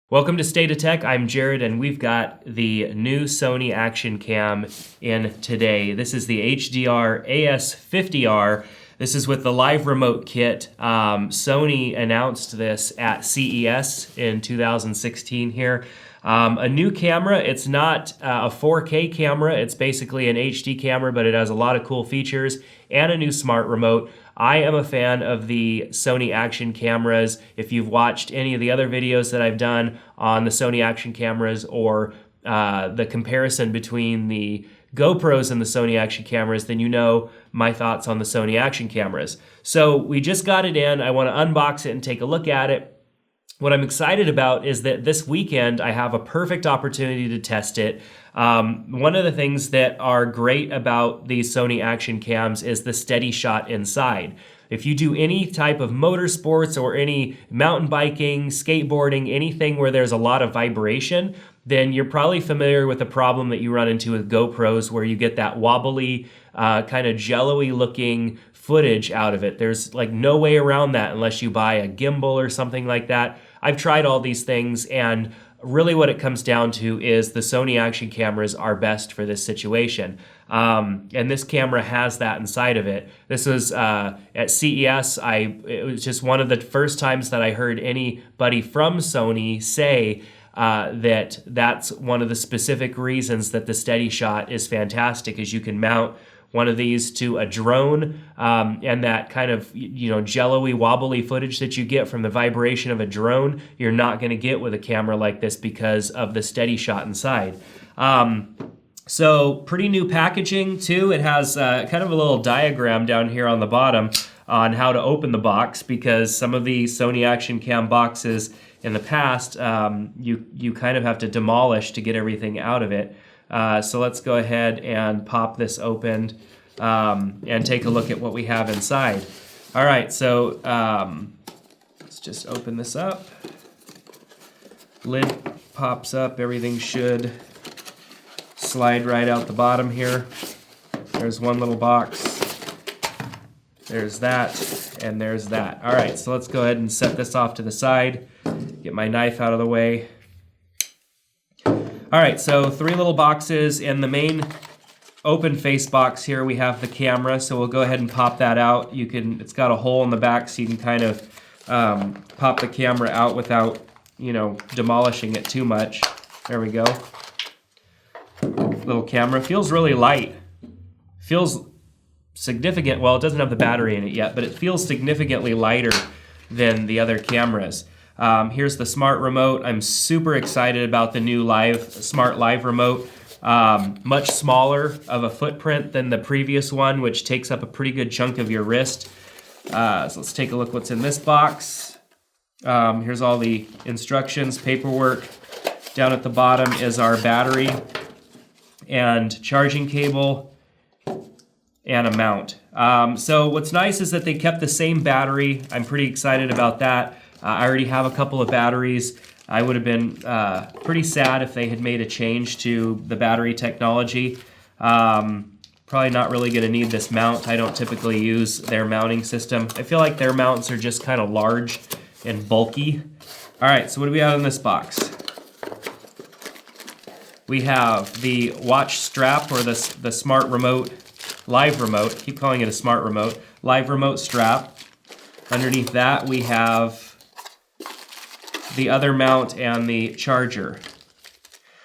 Welcome to State of Tech. I'm Jared, and we've got the new Sony Action Cam in today. This is the HDR-AS50R. This is with the live remote kit. Sony announced this at CES in 2016 here. A new camera. It's not a 4K camera. It's basically an HD camera, but it has a lot of cool features and a new smart remote. I am a fan of the Sony Action cameras. If you've watched any of the other videos that I've done on the Sony Action cameras or the comparison between the GoPros and the Sony Action cameras, then you know my thoughts on the Sony Action cameras. So we just got it in. I want to unbox it and take a look at it. What I'm excited about is that this weekend I have a perfect opportunity to test it. One of the things that are great about these Sony Action cams is the steady shot inside. If you do any type of motorsports or any mountain biking, skateboarding, anything where there's a lot of vibration, then you're probably familiar with the problem that you run into with GoPros where you get that wobbly, kind of jello-y looking footage out of it. There's like no way around that unless you buy a gimbal or something like that. I've tried all these things, and really what it comes down to is the Sony Action cameras are best for this situation. And this camera has that inside of it. This was at CES. It was just one of the first times that I heard anybody from Sony say that that's one of the specific reasons that the steady shot is fantastic, is you can mount one of these to a drone, and that kind of, jello-y, wobbly footage that you get from the vibration of a drone, you're not going to get with a camera like this because of the steady shot inside. So pretty new packaging too. It has kind of a little diagram down here on the bottom on how to open the box, because some of the Sony Action Cam boxes in the past, you kind of have to demolish to get everything out of it. So let's go ahead and pop this open and take a look at what we have inside. All right, so let's just open this up. Lid pops up. Everything should slide right out the bottom here. There's one little box. There's that, and there's that. All right, so let's go ahead and set this off to the side. Get my knife out of the way. All right, so 3 little boxes. In the main open face box here, we have the camera, so we'll go ahead and pop that out. It's got a hole in the back, so you can kind of pop the camera out without, demolishing it too much. There we go. Little camera. Feels really light. Feels significant. Well, it doesn't have the battery in it yet, but it feels significantly lighter than the other cameras. Here's the smart remote. I'm super excited about the new smart live remote. Much smaller of a footprint than the previous one, which takes up a pretty good chunk of your wrist. So let's take a look what's in this box. Here's all the instructions, paperwork. Down at the bottom is our battery and charging cable and a mount. So what's nice is that they kept the same battery. I'm pretty excited about that. I already have a couple of batteries. I would have been pretty sad if they had made a change to the battery technology. Probably not really going to need this mount. I don't typically use their mounting system. I feel like their mounts are just kind of large and bulky. All right, so what do we have in this box? We have the watch strap, or the smart remote, live remote. Keep calling it a smart remote. Live remote strap. Underneath that, we have the other mount and the charger.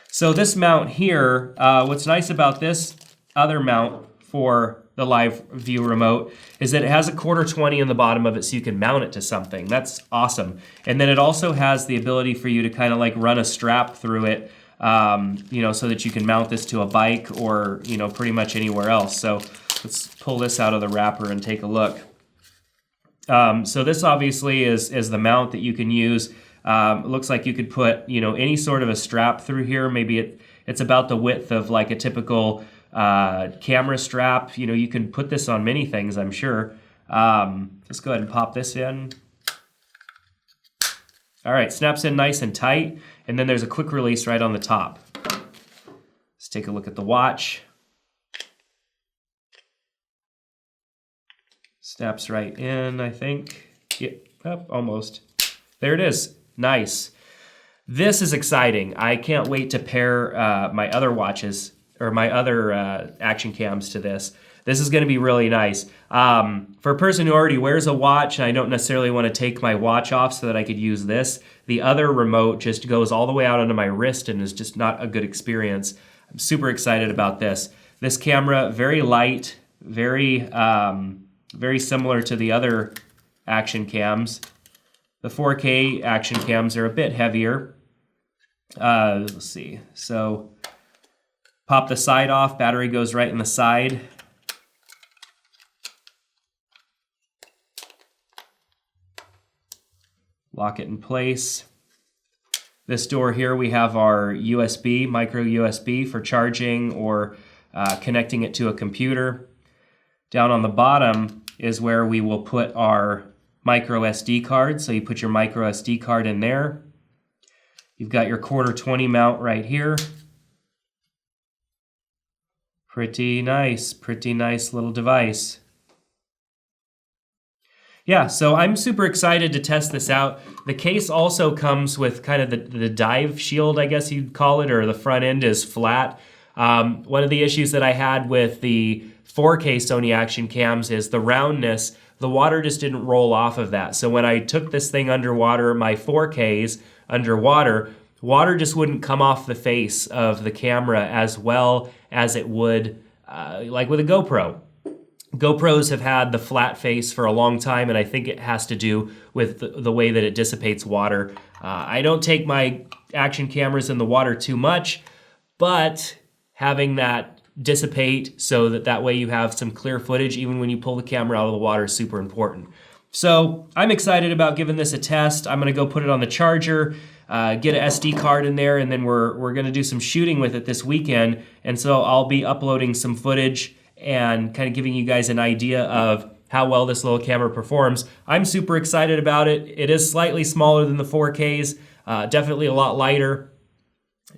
So this mount here, what's nice about this other mount for the live view remote is that it has a 1/4-20 in the bottom of it, so you can mount it to something. That's awesome. And then it also has the ability for you to kind of like run a strap through it, so that you can mount this to a bike or, pretty much anywhere else. So let's pull this out of the wrapper and take a look. So this obviously is the mount that you can use. It looks like you could put, any sort of a strap through here. Maybe it's about the width of like a typical camera strap. You can put this on many things, I'm sure. Let's go ahead and pop this in. All right, snaps in nice and tight, and then there's a quick release right on the top. Let's take a look at the watch. Snaps right in, I think. Yep, Oh, almost. There it is. Nice. This is exciting. I can't wait to pair my other watches or my other action cams to this. This is going to be really nice. For a person who already wears a watch, and I don't necessarily want to take my watch off so that I could use this, the other remote just goes all the way out onto my wrist and is just not a good experience. I'm super excited about this. This camera, very light, very similar to the other action cams. The 4K action cams are a bit heavier. Let's see. So pop the side off, battery goes right in the side. Lock it in place. This door here, we have our USB, micro USB for charging or connecting it to a computer. Down on the bottom is where we will put our micro SD card. So you put your micro SD card in there. You've got your 1/4 mount right here. Pretty nice little device. Yeah, so I'm super excited to test this out. The case also comes with kind of the dive shield, I guess you'd call it, or the front end is flat. One of the issues that I had with the 4K Sony action cams is the roundness. The water just didn't roll off of that. So when I took this thing underwater, my 4Ks underwater, water just wouldn't come off the face of the camera as well as it would like with a GoPro. GoPros have had the flat face for a long time, and I think it has to do with the way that it dissipates water. I don't take my action cameras in the water too much, but having that dissipate so that way you have some clear footage even when you pull the camera out of the water is super important. So I'm excited about giving this a test. I'm gonna go put it on the charger, get an SD card in there, and then we're gonna do some shooting with it this weekend. And so I'll be uploading some footage and kind of giving you guys an idea of how well this little camera performs. I'm super excited about it. It is slightly smaller than the 4Ks, definitely a lot lighter.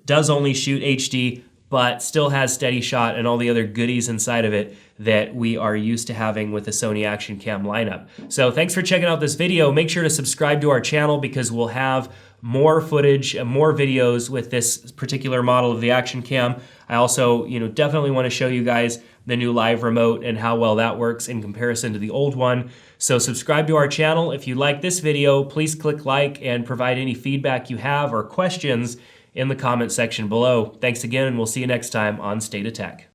Does only shoot HD, but still has steady shot and all the other goodies inside of it that we are used to having with the Sony Action Cam lineup. So thanks for checking out this video. Make sure to subscribe to our channel because we'll have more footage and more videos with this particular model of the Action Cam. I also, definitely want to show you guys the new live remote and how well that works in comparison to the old one. So subscribe to our channel. If you like this video, please click like and provide any feedback you have or questions in the comment section below. Thanks again, and we'll see you next time on State of Tech.